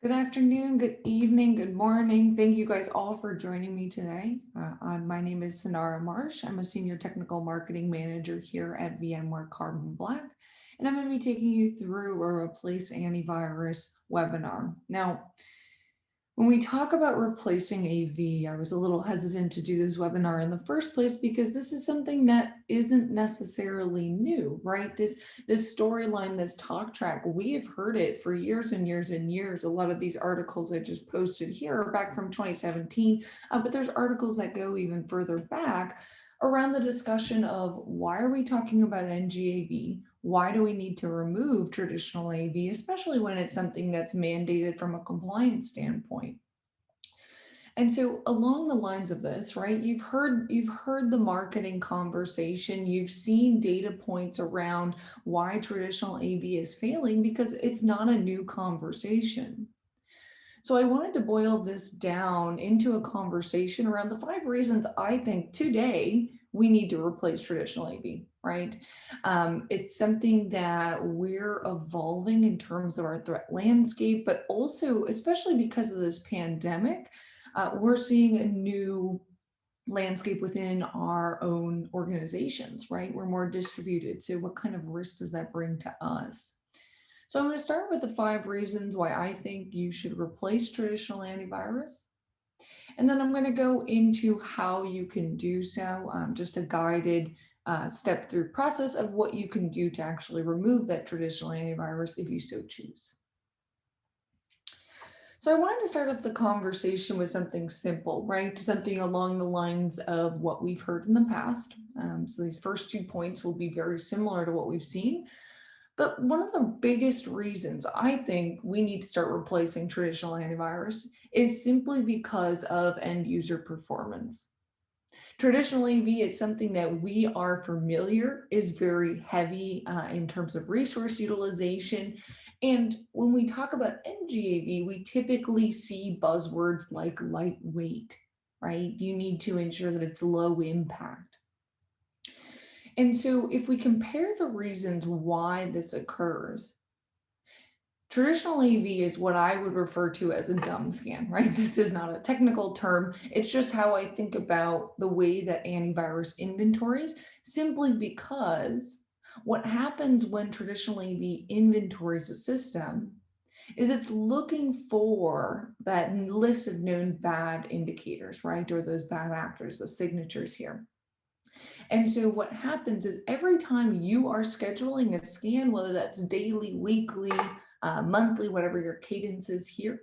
Good afternoon, good evening, good morning. Thank you guys all for joining me today. My name is Sanara Marsh. I'm a Senior Technical Marketing Manager here at VMware Carbon Black, and I'm going to be taking you through a Replace Antivirus webinar. Now, when we talk about replacing AV, I was a little hesitant to do this webinar in the first place because this is something that isn't necessarily new, right? This storyline, this talk track, we have heard it for years and years and years. A lot of these articles I just posted here are back from 2017, but there's articles that go even further back around the discussion of why are we talking about NGAV? Why do we need to remove traditional AV, especially when it's something that's mandated from a compliance standpoint? And so along the lines of this, right, you've heard the marketing conversation, you've seen data points around why traditional AV is failing because it's not a new conversation. So I wanted to boil this down into a conversation around the 5 reasons I think today we need to replace traditional AV, right? It's something that we're evolving in terms of our threat landscape, but also, especially because of this pandemic, we're seeing a new landscape within our own organizations, right? We're more distributed. So what kind of risk does that bring to us? So I'm going to start with the 5 reasons why I think you should replace traditional antivirus. And then I'm going to go into how you can do so, just a guided step through process of what you can do to actually remove that traditional antivirus if you so choose. So I wanted to start off the conversation with something simple, right? Something along the lines of what we've heard in the past. So these first 2 points will be very similar to what we've seen. But one of the biggest reasons I think we need to start replacing traditional antivirus is simply because of end user performance. Traditional AV is something that we are familiar, is very heavy in terms of resource utilization. And when we talk about NGAV, we typically see buzzwords like lightweight, right? You need to ensure that it's low impact. And so if we compare the reasons why this occurs, traditional AV is what I would refer to as a dumb scan, right? This is not a technical term. It's just how I think about the way that antivirus inventories, simply because what happens when traditional AV inventories a system is it's looking for that list of known bad indicators, right? Or those bad actors, the signatures here. And so what happens is every time you are scheduling a scan, whether that's daily, weekly, monthly, whatever your cadence is here,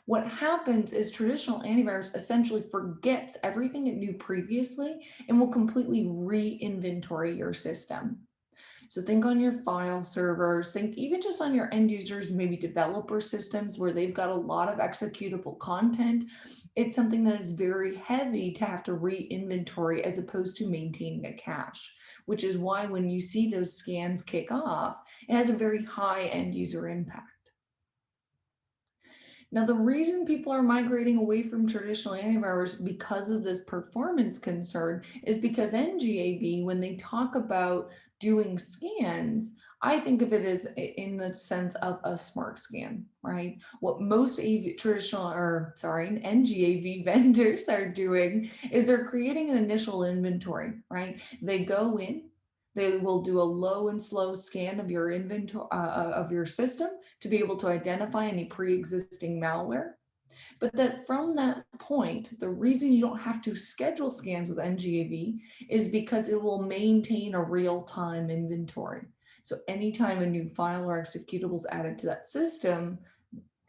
what happens is traditional antivirus essentially forgets everything it knew previously and will completely re-inventory your system. So think on your file servers, think even just on your end users, maybe developer systems where they've got a lot of executable content. It's something that is very heavy to have to re-inventory as opposed to maintaining a cache, which is why when you see those scans kick off, it has a very high end user impact. Now, the reason people are migrating away from traditional antivirus because of this performance concern is because NGAV, when they talk about doing scans, I think of it as in the sense of a smart scan, right? What most NGAV vendors are doing is they're creating an initial inventory, right? They go in, they will do a low and slow scan of your inventory of your system to be able to identify any pre-existing malware. But that from that point, the reason you don't have to schedule scans with NGAV is because it will maintain a real-time inventory. So anytime a new file or executable is added to that system,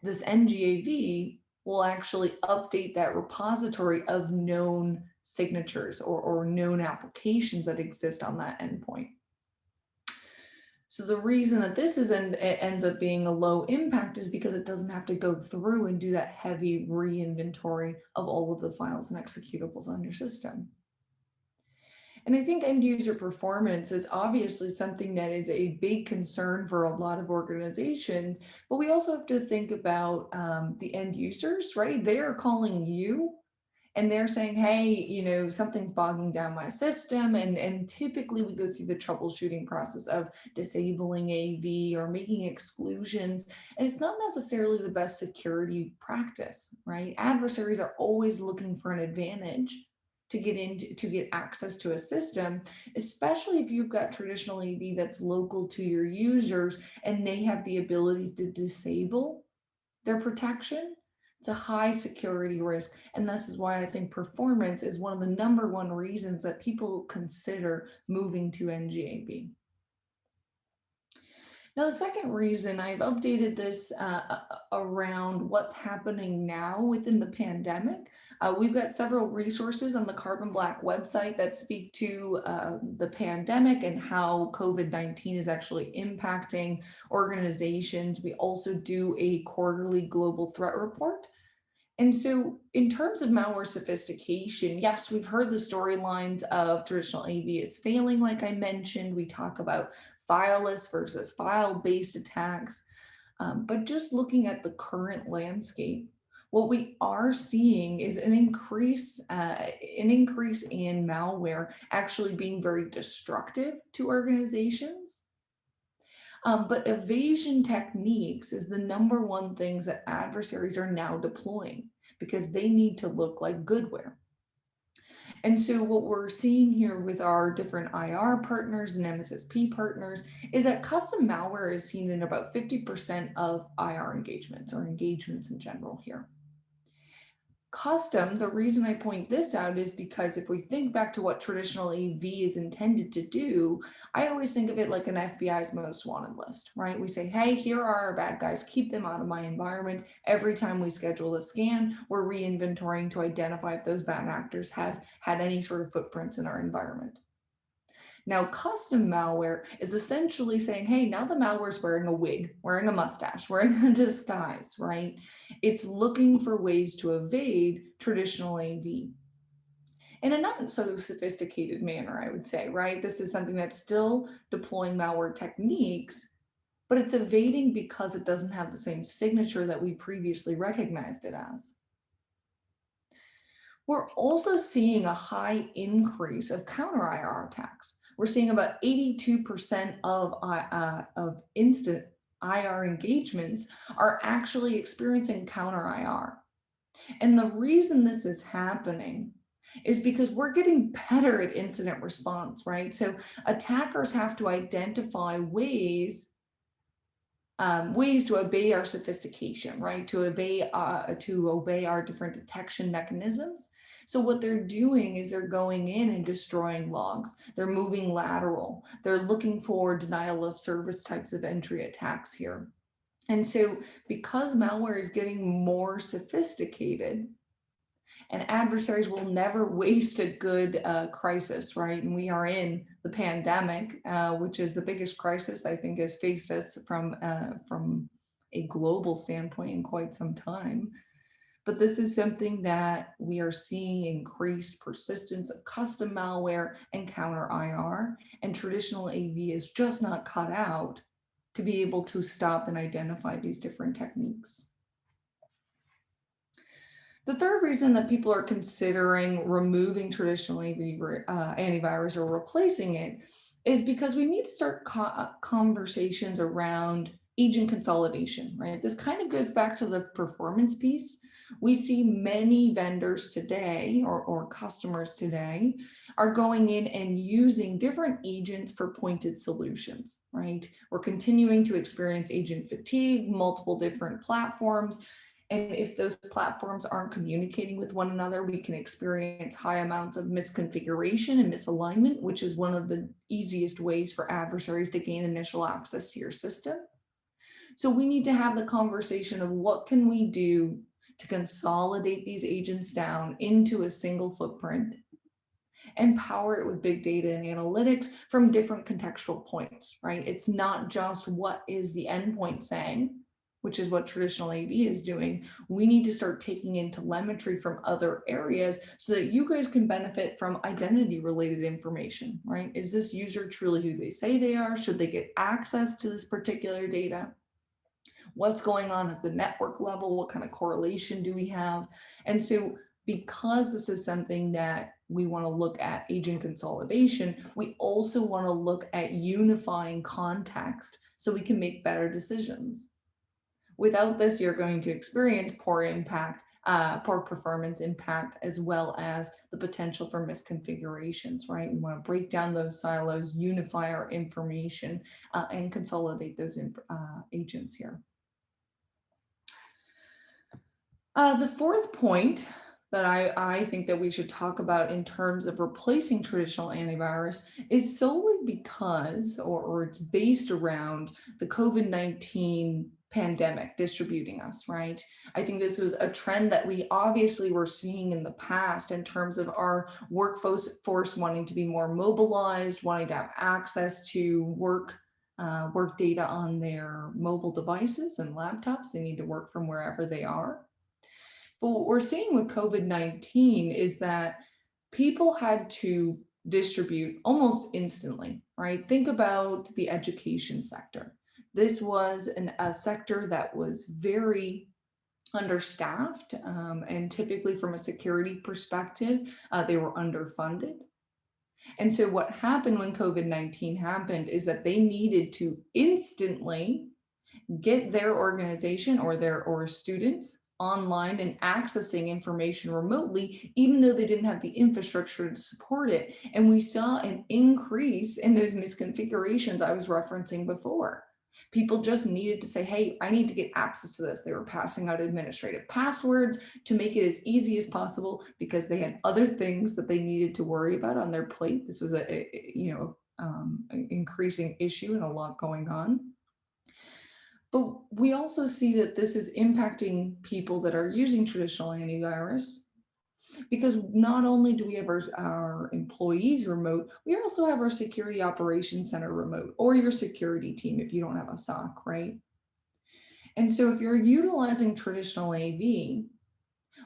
this NGAV will actually update that repository of known signatures or known applications that exist on that endpoint. So the reason that this ends up being a low impact is because it doesn't have to go through and do that heavy re-inventory of all of the files and executables on your system. And I think end user performance is obviously something that is a big concern for a lot of organizations, but we also have to think about the end users, right? They are calling you and they're saying, hey, something's bogging down my system. And typically we go through the troubleshooting process of disabling AV or making exclusions. And it's not necessarily the best security practice, right? Adversaries are always looking for an advantage to get access to a system, especially if you've got traditional AV that's local to your users and they have the ability to disable their protection. It's a high security risk. And this is why I think performance is one of the number one reasons that people consider moving to NGAV. Now, the second reason I've updated this around what's happening now within the pandemic. We've got several resources on the Carbon Black website that speak to the pandemic and how COVID-19 is actually impacting organizations. We also do a quarterly global threat report. And so in terms of malware sophistication, yes, we've heard the storylines of traditional AV is failing, like I mentioned. We talk about fileless versus file-based attacks. But just looking at the current landscape, what we are seeing is an increase in malware actually being very destructive to organizations. But evasion techniques is the number one things that adversaries are now deploying because they need to look like goodware. And so what we're seeing here with our different IR partners and MSSP partners is that custom malware is seen in about 50% of IR engagements or engagements in general here. Custom, the reason I point this out is because if we think back to what traditional AV is intended to do, I always think of it like an FBI's most wanted list, right? We say, hey, here are our bad guys, keep them out of my environment. Every time we schedule a scan, we're re-inventorying to identify if those bad actors have had any sort of footprints in our environment. Now, custom malware is essentially saying, hey, now the malware is wearing a wig, wearing a mustache, wearing a disguise, right? It's looking for ways to evade traditional AV in a not so sophisticated manner, I would say, right? This is something that's still deploying malware techniques, but it's evading because it doesn't have the same signature that we previously recognized it as. We're also seeing a high increase of counter IR attacks. We're seeing about 82% of instant IR engagements are actually experiencing counter IR. And the reason this is happening is because we're getting better at incident response, right? So attackers have to identify ways to obey our sophistication, right? To obey our different detection mechanisms. So what they're doing is they're going in and destroying logs. They're moving lateral. They're looking for denial of service types of entry attacks here. And so because malware is getting more sophisticated, and adversaries will never waste a good crisis, right? And we are in the pandemic, which is the biggest crisis I think has faced us from a global standpoint in quite some time. But this is something that we are seeing increased persistence of custom malware and counter IR, and traditional AV is just not cut out to be able to stop and identify these different techniques. The third reason that people are considering removing traditional AV antivirus or replacing it is because we need to start conversations around agent consolidation, right? This kind of goes back to the performance piece. We see many vendors today or customers today are going in and using different agents for pointed solutions, right? We're continuing to experience agent fatigue, multiple different platforms. And if those platforms aren't communicating with one another, we can experience high amounts of misconfiguration and misalignment, which is one of the easiest ways for adversaries to gain initial access to your system. So we need to have the conversation of what can we do to consolidate these agents down into a single footprint and power it with big data and analytics from different contextual points, right? It's not just what is the endpoint saying, which is what traditional AV is doing. We need to start taking in telemetry from other areas so that you guys can benefit from identity related information, right? Is this user truly who they say they are? Should they get access to this particular data? What's going on at the network level? What kind of correlation do we have? And so because this is something that we want to look at agent consolidation, we also want to look at unifying context so we can make better decisions. Without this, you're going to experience poor impact, poor performance impact, as well as the potential for misconfigurations, right? We want to break down those silos, unify our information, and consolidate those agents here. The fourth point that I think that we should talk about in terms of replacing traditional antivirus is solely because, or it's based around the COVID-19 pandemic distributing us, right? I think this was a trend that we obviously were seeing in the past in terms of our workforce wanting to be more mobilized, wanting to have access to work data on their mobile devices and laptops. They need to work from wherever they are. But what we're seeing with COVID-19 is that people had to distribute almost instantly, right? Think about the education sector. This was a sector that was very understaffed, and typically from a security perspective, they were underfunded. And so what happened when COVID-19 happened is that they needed to instantly get their organization or students online and accessing information remotely, even though they didn't have the infrastructure to support it. And we saw an increase in those misconfigurations I was referencing before. People just needed to say, hey, I need to get access to this. They were passing out administrative passwords to make it as easy as possible because they had other things that they needed to worry about on their plate. This was an increasing issue and a lot going on. But we also see that this is impacting people that are using traditional antivirus, because not only do we have our employees remote, we also have our security operations center remote, or your security team if you don't have a SOC, right? And so if you're utilizing traditional AV,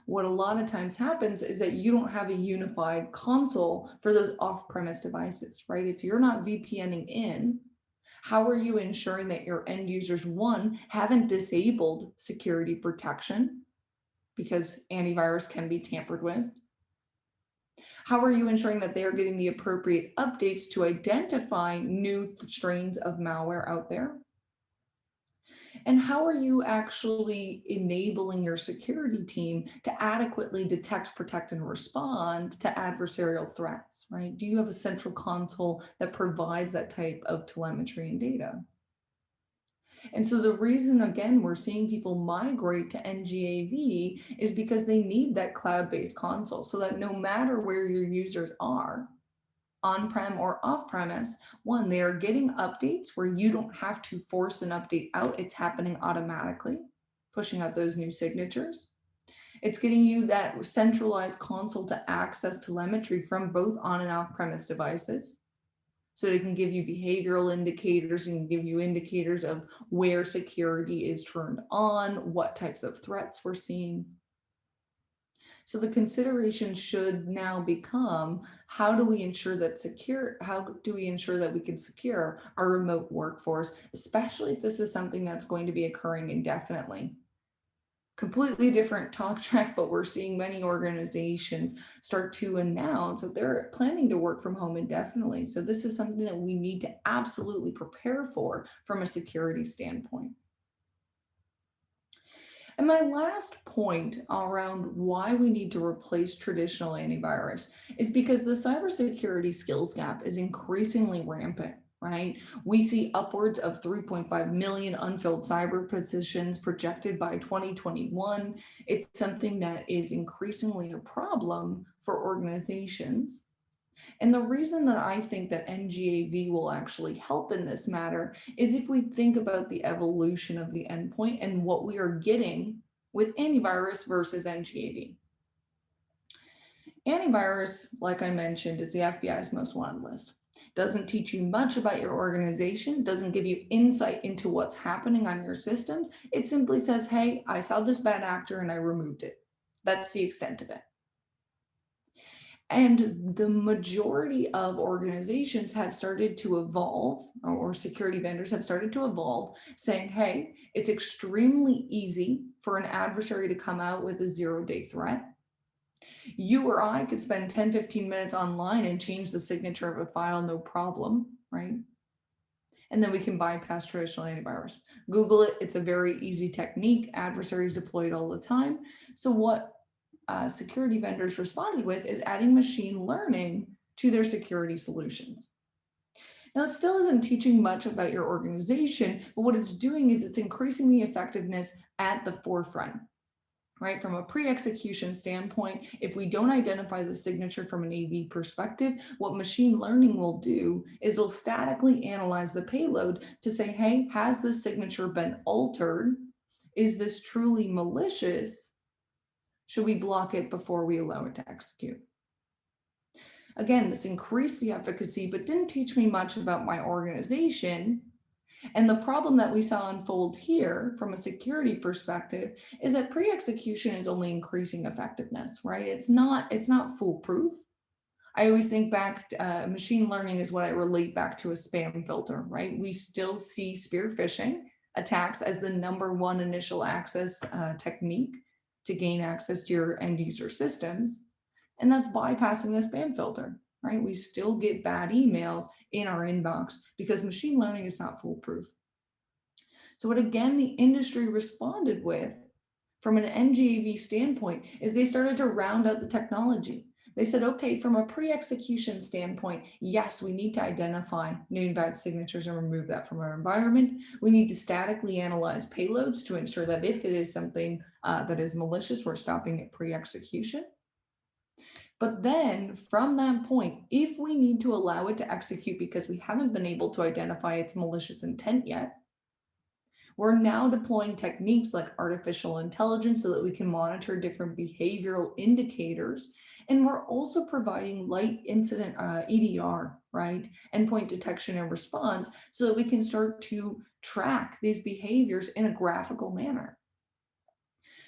what a lot of times happens is that you don't have a unified console for those off-premise devices, right? If you're not VPNing in, how are you ensuring that your end users, one, haven't disabled security protection because antivirus can be tampered with? How are you ensuring that they are getting the appropriate updates to identify new strains of malware out there? And how are you actually enabling your security team to adequately detect, protect, and respond to adversarial threats, right? Do you have a central console that provides that type of telemetry and data? And so the reason, again, we're seeing people migrate to NGAV is because they need that cloud-based console so that no matter where your users are, on-prem or off-premise, one, they are getting updates where you don't have to force an update out. It's happening automatically, pushing out those new signatures. It's getting you that centralized console to access telemetry from both on and off-premise devices. So it can give you behavioral indicators and give you indicators of where security is turned on, what types of threats we're seeing. So the consideration should now become, how do we ensure that we can secure our remote workforce, especially if this is something that's going to be occurring indefinitely? Completely different talk track, but we're seeing many organizations start to announce that they're planning to work from home indefinitely. So this is something that we need to absolutely prepare for from a security standpoint. And my last point around why we need to replace traditional antivirus is because the cybersecurity skills gap is increasingly rampant, right? We see upwards of 3.5 million unfilled cyber positions projected by 2021. It's something that is increasingly a problem for organizations. And the reason that I think that NGAV will actually help in this matter is if we think about the evolution of the endpoint and what we are getting with antivirus versus NGAV. Antivirus, like I mentioned, is the FBI's most wanted list. Doesn't teach you much about your organization, doesn't give you insight into what's happening on your systems. It simply says, hey, I saw this bad actor and I removed it. That's the extent of it. And the majority of organizations have started to evolve, or security vendors have started to evolve, saying, hey, it's extremely easy for an adversary to come out with a zero-day threat. You or I could spend 10, 15 minutes online and change the signature of a file, no problem, right? And then we can bypass traditional antivirus. Google it, it's a very easy technique. Adversaries deploy it all the time. So what security vendors responded with is adding machine learning to their security solutions. Now, it still isn't teaching much about your organization, but what it's doing is it's increasing the effectiveness at the forefront, right? From a pre-execution standpoint, if we don't identify the signature from an AV perspective, what machine learning will do is it'll statically analyze the payload to say, hey, has this signature been altered? Is this truly malicious? Should we block it before we allow it to execute? Again, this increased the efficacy, but didn't teach me much about my organization. And the problem that we saw unfold here from a security perspective is that pre-execution is only increasing effectiveness, right? It's not foolproof. I always think back, machine learning is what I relate back to a spam filter, right? We still see spear phishing attacks as the #1 initial access technique to gain access to your end user systems. And that's bypassing the spam filter, right? We still get bad emails in our inbox because machine learning is not foolproof. So what again the industry responded with from an NGAV standpoint is they started to round out the technology. They said, okay, from a pre-execution standpoint, yes, we need to identify new and bad signatures and remove that from our environment. We need to statically analyze payloads to ensure that if it is something that is malicious, we're stopping it pre-execution. But then from that point, if we need to allow it to execute because we haven't been able to identify its malicious intent yet, we're now deploying techniques like artificial intelligence so that we can monitor different behavioral indicators. And we're also providing light incident EDR, right? Endpoint detection and response, so that we can start to track these behaviors in a graphical manner.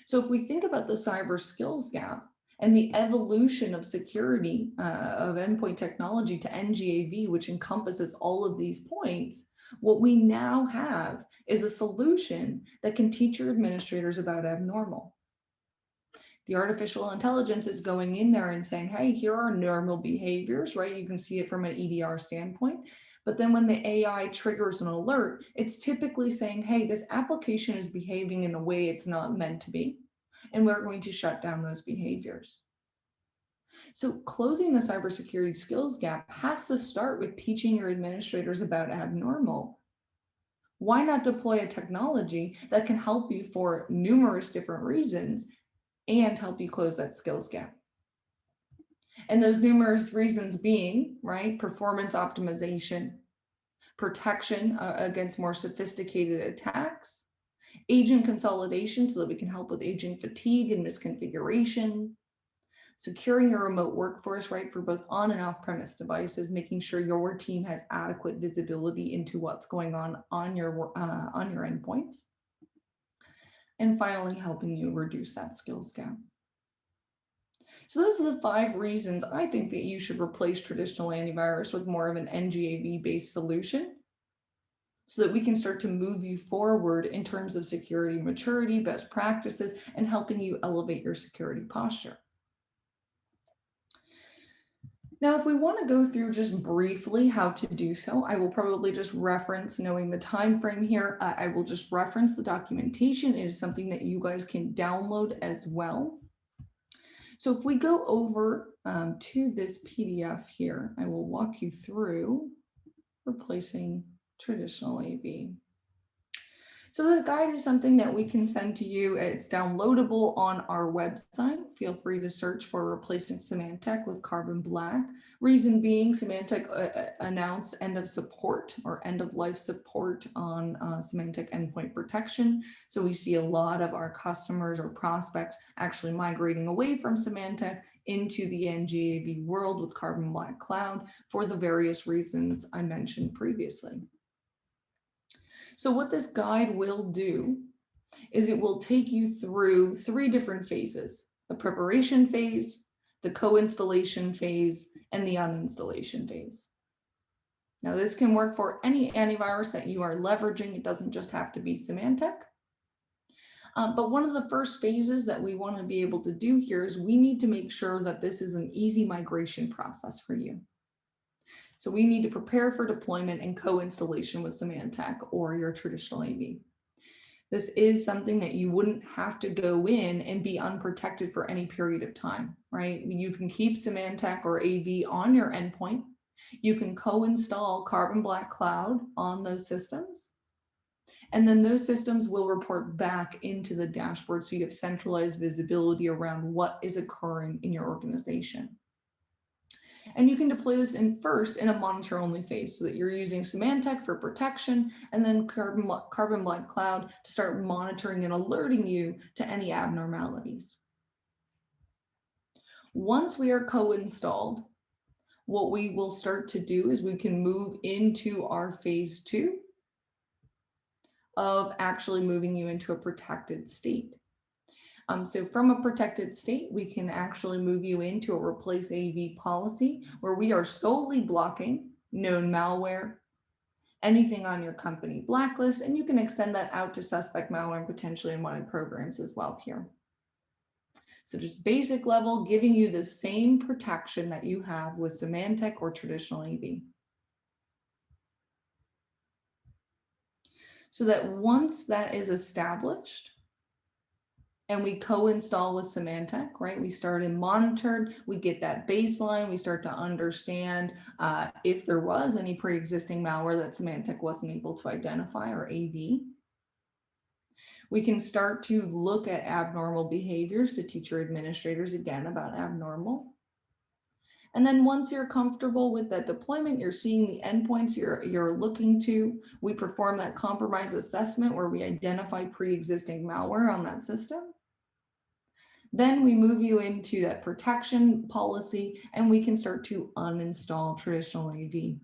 So if we think about the cyber skills gap and the evolution of security of endpoint technology to NGAV, which encompasses all of these points, what we now have is a solution that can teach your administrators about abnormal. The artificial intelligence is going in there and saying, hey, here are normal behaviors, right? You can see it from an EDR standpoint. But then when the AI triggers an alert, it's typically saying, hey, this application is behaving in a way it's not meant to be, and we're going to shut down those behaviors. So closing the cybersecurity skills gap has to start with teaching your administrators about abnormal. Why not deploy a technology that can help you for numerous different reasons and help you close that skills gap? And those numerous reasons being, right, performance optimization, protection against more sophisticated attacks, agent consolidation so that we can help with agent fatigue and misconfiguration, securing a remote workforce, right, for both on and off premise devices, making sure your team has adequate visibility into what's going on your endpoints, and finally helping you reduce that skills gap. So those are the 5 reasons I think that you should replace traditional antivirus with more of an NGAV based solution, so that we can start to move you forward in terms of security maturity, best practices, and helping you elevate your security posture. Now, if we want to go through just briefly how to do so, I will probably just reference, knowing the time frame here, I will just reference the documentation. It is something that you guys can download as well. So if we go over to this PDF here, I will walk you through replacing traditional AV. So this guide is something that we can send to you. It's downloadable on our website. Feel free to search for replacing Symantec with Carbon Black. Reason being, Symantec announced end of support or end of life support on Symantec Endpoint Protection. So we see a lot of our customers or prospects actually migrating away from Symantec into the NGAV world with Carbon Black Cloud for the various reasons I mentioned previously. So what this guide will do is it will take you through 3 different phases: the preparation phase, the co-installation phase, and the uninstallation phase. Now, this can work for any antivirus that you are leveraging. It doesn't just have to be Symantec. But one of the first phases that we want to be able to do here is we need to make sure that this is an easy migration process for you. So we need to prepare for deployment and co-installation with Symantec or your traditional AV. This is something that you wouldn't have to go in and be unprotected for any period of time, right? You can keep Symantec or AV on your endpoint. You can co-install Carbon Black Cloud on those systems. And then those systems will report back into the dashboard so you have centralized visibility around what is occurring in your organization. And you can deploy this first in a monitor only phase so that you're using Symantec for protection and then Carbon Black Cloud to start monitoring and alerting you to any abnormalities. Once we are co-installed, what we will start to do is we can move into our phase 2 of actually moving you into a protected state. So from a protected state, we can actually move you into a replace AV policy where we are solely blocking known malware, anything on your company blacklist, and you can extend that out to suspect malware and potentially unwanted programs as well here. So just basic level, giving you the same protection that you have with Symantec or traditional AV. So that once that is established, and we co-install with Symantec, right? We start in monitored, we get that baseline, we start to understand if there was any pre-existing malware that Symantec wasn't able to identify or AV. We can start to look at abnormal behaviors to teach your administrators again about abnormal. And then once you're comfortable with that deployment, you're seeing the endpoints you're looking to, we perform that compromise assessment where we identify pre-existing malware on that system. Then we move you into that protection policy and we can start to uninstall traditional AV.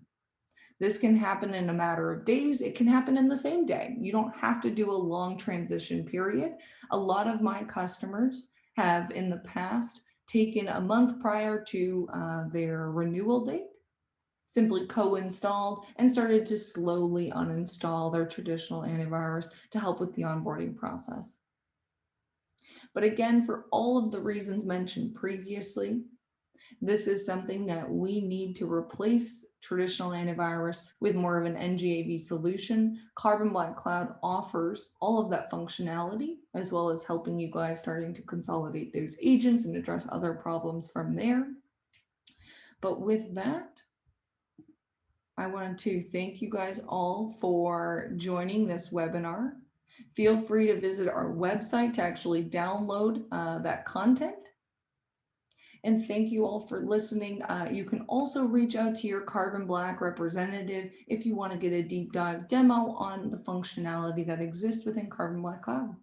This can happen in a matter of days. It can happen in the same day. You don't have to do a long transition period. A lot of my customers have in the past taken a month prior to their renewal date, simply co-installed and started to slowly uninstall their traditional antivirus to help with the onboarding process. But again, for all of the reasons mentioned previously, this is something that we need to replace traditional antivirus with more of an NGAV solution. Carbon Black Cloud offers all of that functionality, as well as helping you guys starting to consolidate those agents and address other problems from there. But with that, I wanted to thank you guys all for joining this webinar. Feel free to visit our website to actually download that content. And thank you all for listening. You can also reach out to your Carbon Black representative if you want to get a deep dive demo on the functionality that exists within Carbon Black Cloud.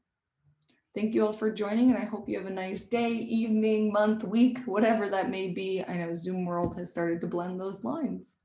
Thank you all for joining, and I hope you have a nice day, evening, month, week, whatever that may be. I know Zoom World has started to blend those lines.